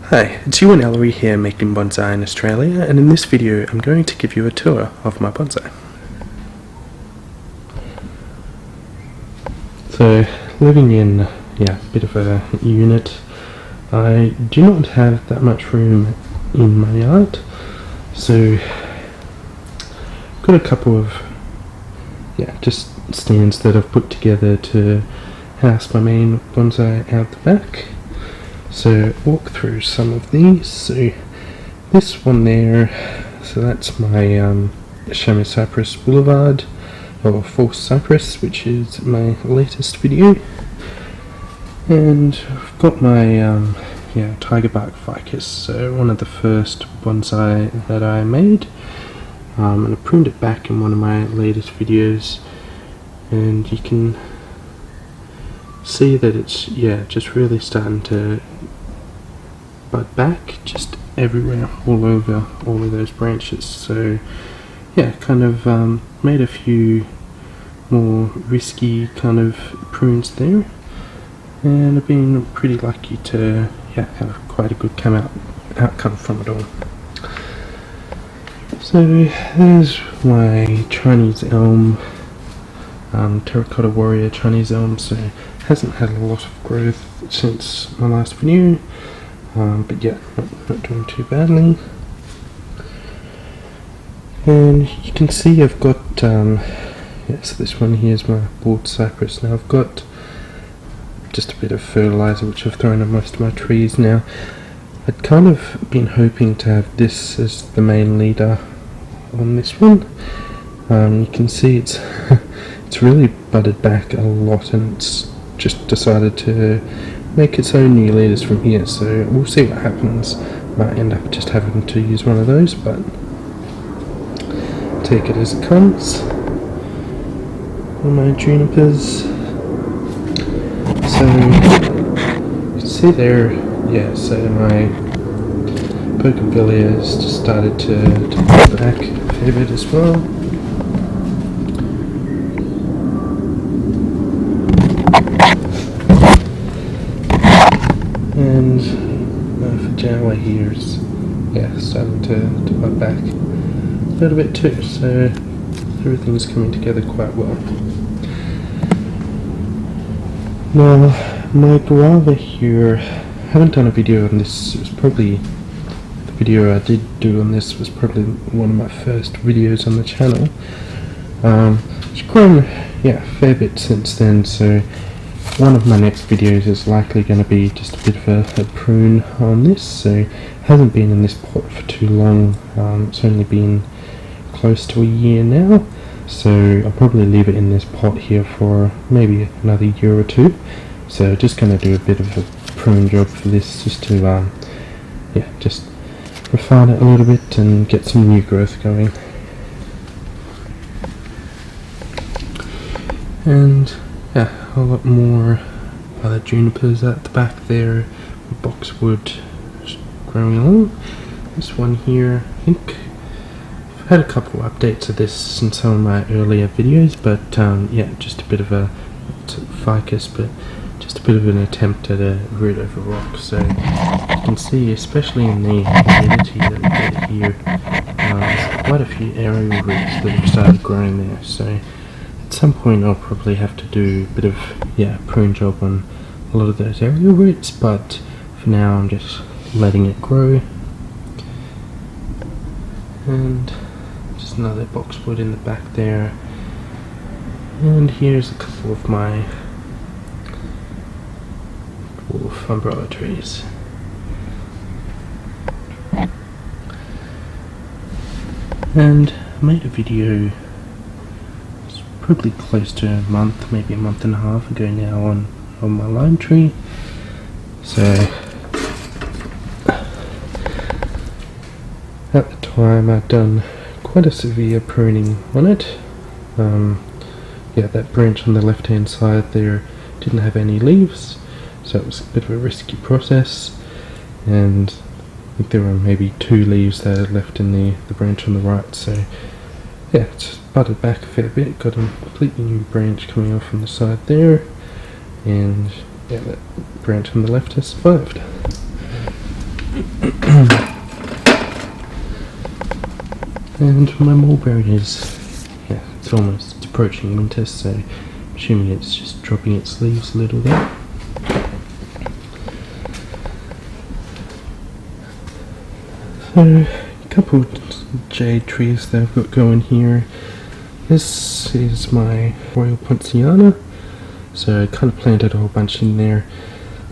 Hi, it's you and Ellery here making bonsai in Australia, and in this video I'm going to give you a tour of my bonsai. So, living in a bit of a unit, I do not have that much room in my yard, so got a couple of just stands that I've put together to house my main bonsai out the back. So walk through some of these. So this one there, so that's my chamois cypress boulevard, or false cypress, which is my latest video. And I've got my tiger bark ficus, so one of the first bonsai that I made, and I pruned it back in one of my latest videos, and you can see that it's just really starting to bud back just everywhere, all over all of those branches. So kind of made a few more risky kind of prunes there, and I've been pretty lucky to have quite a good outcome from it all. So there's my Chinese elm, terracotta warrior Chinese elm. So hasn't had a lot of growth since my last video, but not doing too badly. And you can see I've got so this one here is my bored cypress. Now I've got just a bit of fertilizer which I've thrown on most of my trees. Now I'd kind of been hoping to have this as the main leader on this one. You can see it's it's really budded back a lot, and it's just decided to make its own new leaders from here, so we'll see what happens. Might end up just having to use one of those, but take it as it comes. And my junipers, so you can see there, so my bougainvilleas just started to bud back a fair bit as well. And Fajala here is starting to bud back a little bit too, so everything's coming together quite well. Now my guava here, I haven't done a video on this. It was probably, the video I did do on this was probably one of my first videos on the channel. It's grown a fair bit since then, so one of my next videos is likely going to be just a bit of a prune on this. So it hasn't been in this pot for too long, it's only been close to a year now, so I'll probably leave it in this pot here for maybe another year or two. So just going to do a bit of a prune job for this, just to just refine it a little bit and get some new growth going. And a lot more other junipers at the back there, boxwood growing along. This one here, I think I've had a couple of updates of this in some of my earlier videos, but just a bit of a ficus, but just a bit of an attempt at a root over rock. So you can see, especially in the humidity that we get here, there's quite a few aerial roots that have started growing there. So at some point I'll probably have to do a bit of prune job on a lot of those aerial roots, but for now I'm just letting it grow. And just another boxwood in the back there, and here's a couple of my dwarf umbrella trees. And I made a video probably close to a month, maybe a month and a half ago now, on my lime tree. So at the time I'd done quite a severe pruning on it. That branch on the left hand side there didn't have any leaves, so it was a bit of a risky process, and I think there were maybe 2 leaves that had left in the branch on the right. So it's budded back a fair bit, got a completely new branch coming off on the side there, and that branch on the left has survived. And my mulberry is, yeah, it's almost approaching winter, so I'm assuming it's just dropping its leaves a little there. So, a couple of jade trees that I've got going here. This is my Royal Poinciana, so I kind of planted a whole bunch in there.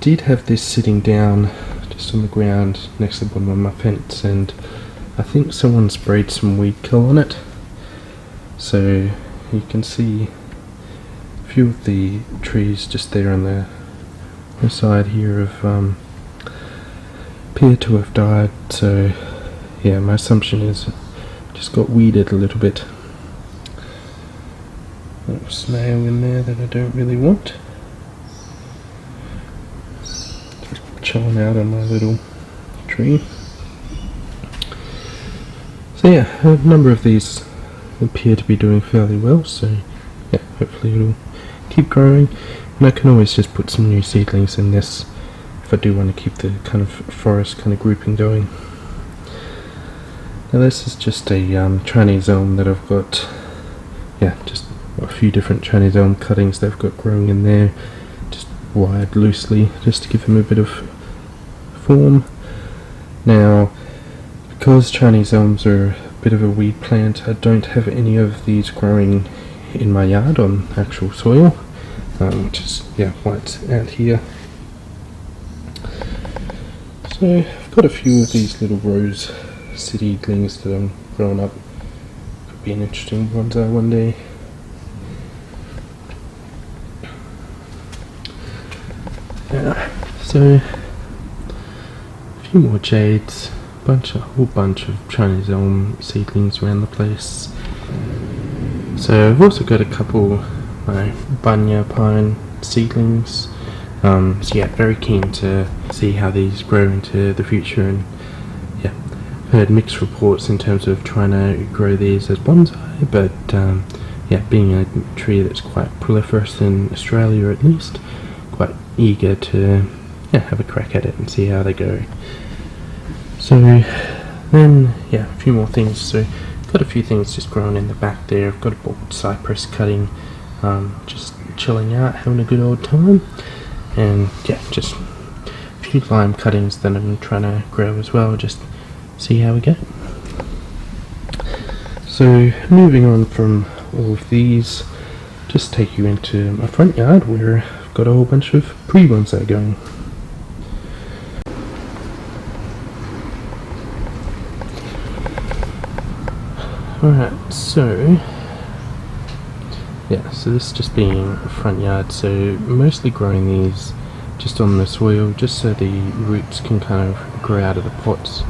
Did have this sitting down just on the ground next to the bottom of my fence, and I think someone sprayed some weed kill on it. So you can see a few of the trees just there on the side here have appear to have died. So yeah, my assumption is just got weeded a little bit. Little snail in there that I don't really want. Just chilling out on my little tree. So yeah, a number of these appear to be doing fairly well, so yeah, hopefully it'll keep growing. And I can always just put some new seedlings in this if I do want to keep the kind of forest kind of grouping going. Now this is just a Chinese elm that I've got, yeah, just a few different Chinese elm cuttings that I've got growing in there, just wired loosely just to give them a bit of form. Now, because Chinese elms are a bit of a weed plant, I don't have any of these growing in my yard on actual soil, which is, yeah, why it's out here. So I've got a few of these little rose seedlings that I'm growing up. Could be an interesting bonsai one day. So a few more jades, a whole bunch of Chinese elm seedlings around the place. So I've also got a couple bunya pine seedlings. So yeah, very keen to see how these grow into the future, and yeah, heard mixed reports in terms of trying to grow these as bonsai, but yeah, being a tree that's quite proliferous in Australia at least, quite eager to have a crack at it and see how they go. So then yeah, a few more things. So got a few things just growing in the back there. I've got a bald cypress cutting, just chilling out, having a good old time, and yeah, just a few lime cuttings that I'm trying to grow as well, just see how we go. So moving on from all of these, just take you into my front yard where I've got a whole bunch of pre-bonsai going. Alright, so yeah, so this just being front yard, so mostly growing these just on the soil, just so the roots can kind of grow out of the pots,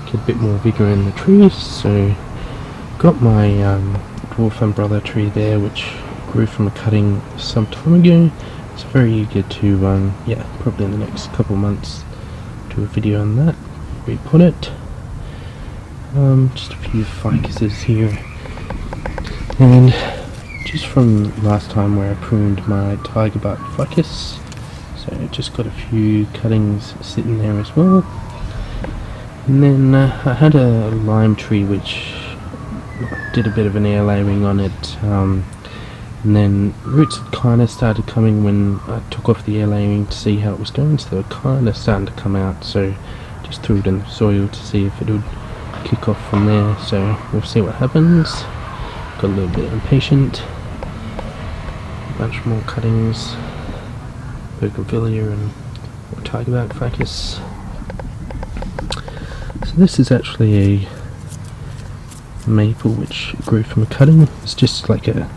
get a bit more vigor in the trees. So got my dwarf umbrella tree there, which grew from a cutting some time ago. So very eager to yeah, probably in the next couple of months do a video on that, repot it. Just a few ficuses here, and just from last time where I pruned my tiger bark ficus, so just got a few cuttings sitting there as well. And then I had a lime tree which did a bit of an air layering on it, and then roots had kind of started coming when I took off the air layering to see how it was going, so they were kind of starting to come out, so just threw it in the soil to see if it would kick off from there. So we'll see what happens. Got a little bit impatient. A bunch more cuttings, bougainvillea and tigerbark ficus. So this is actually a maple which grew from a cutting. It's just like a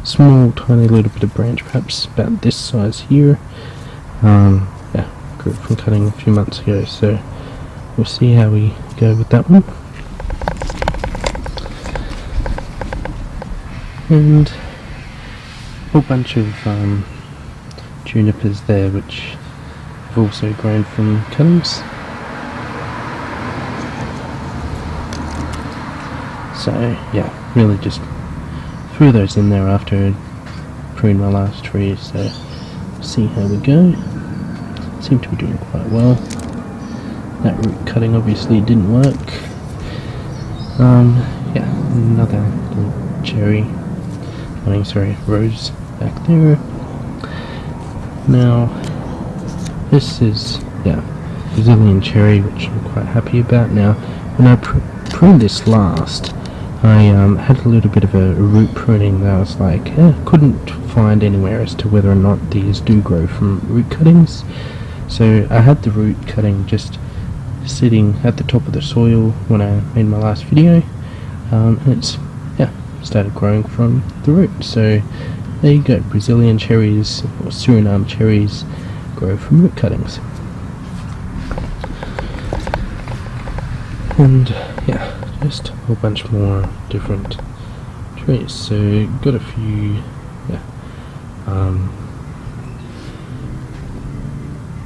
small tiny little bit of branch, perhaps about this size here. Yeah, grew from cutting a few months ago, so we'll see how we go with that one. And a whole bunch of junipers there which have also grown from cuttings. So yeah, really just threw those in there after I pruned my last tree, so see how we go. Seem to be doing quite well. That root cutting obviously didn't work. yeah, another little cherry, rose back there. Now, this is, yeah, Brazilian cherry, which I'm quite happy about. Now, when I pruned this last, I had a little bit of a root pruning that I was like, couldn't find anywhere as to whether or not these do grow from root cuttings. So I had the root cutting just sitting at the top of the soil when I made my last video, and it's, yeah, started growing from the root. So there you go, Brazilian cherries or Surinam cherries grow from root cuttings. And yeah, just a whole bunch more different trees. So got a few, yeah,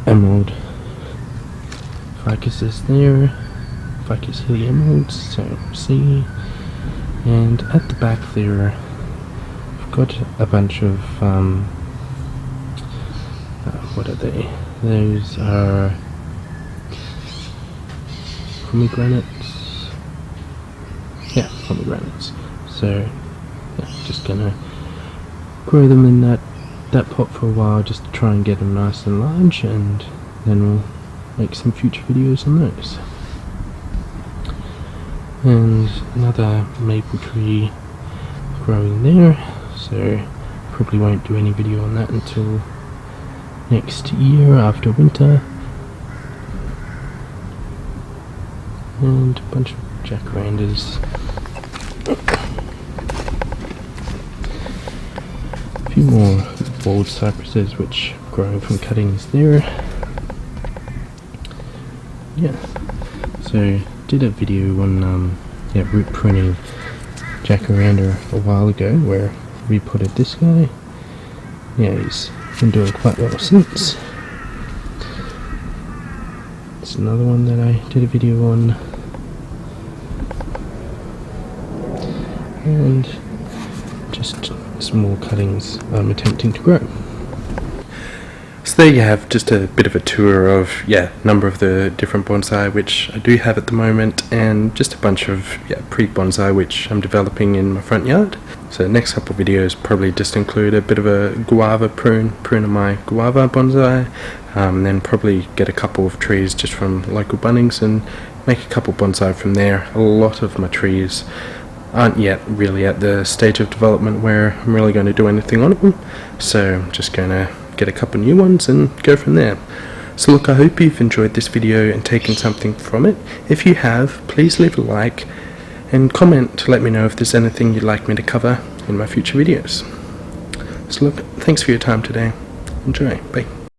emerald Ficus is there, Ficus hilly emeralds, so see. And at the back there, I've got a bunch of, what are they? Those are Pomegranates. Yeah, Pomegranates. So, yeah, just gonna grow them in that pot for a while, just to try and get them nice and large, and then we'll make some future videos on those. And another maple tree growing there, so probably won't do any video on that until next year after winter. And a bunch of jacarandas. A few more bold cypresses which are growing from cuttings there. Yeah, so did a video on root pruning Jacaranda a while ago where we repotted this guy. Yeah, he's been doing quite well since. It's another one that I did a video on, and just some more cuttings I'm attempting to grow. So there you have just a bit of a tour of, number of the different bonsai which I do have at the moment, and just a bunch of pre-bonsai which I'm developing in my front yard. So the next couple of videos probably just include a bit of a guava prune of my guava bonsai, then probably get a couple of trees just from local Bunnings and make a couple bonsai from there. A lot of my trees aren't yet really at the stage of development where I'm really going to do anything on them, so I'm just going to get a couple new ones and go from there. So look, I hope you've enjoyed this video and taken something from it. If you have, please leave a like and comment to let me know if there's anything you'd like me to cover in my future videos. So look, thanks for your time today. Enjoy. Bye.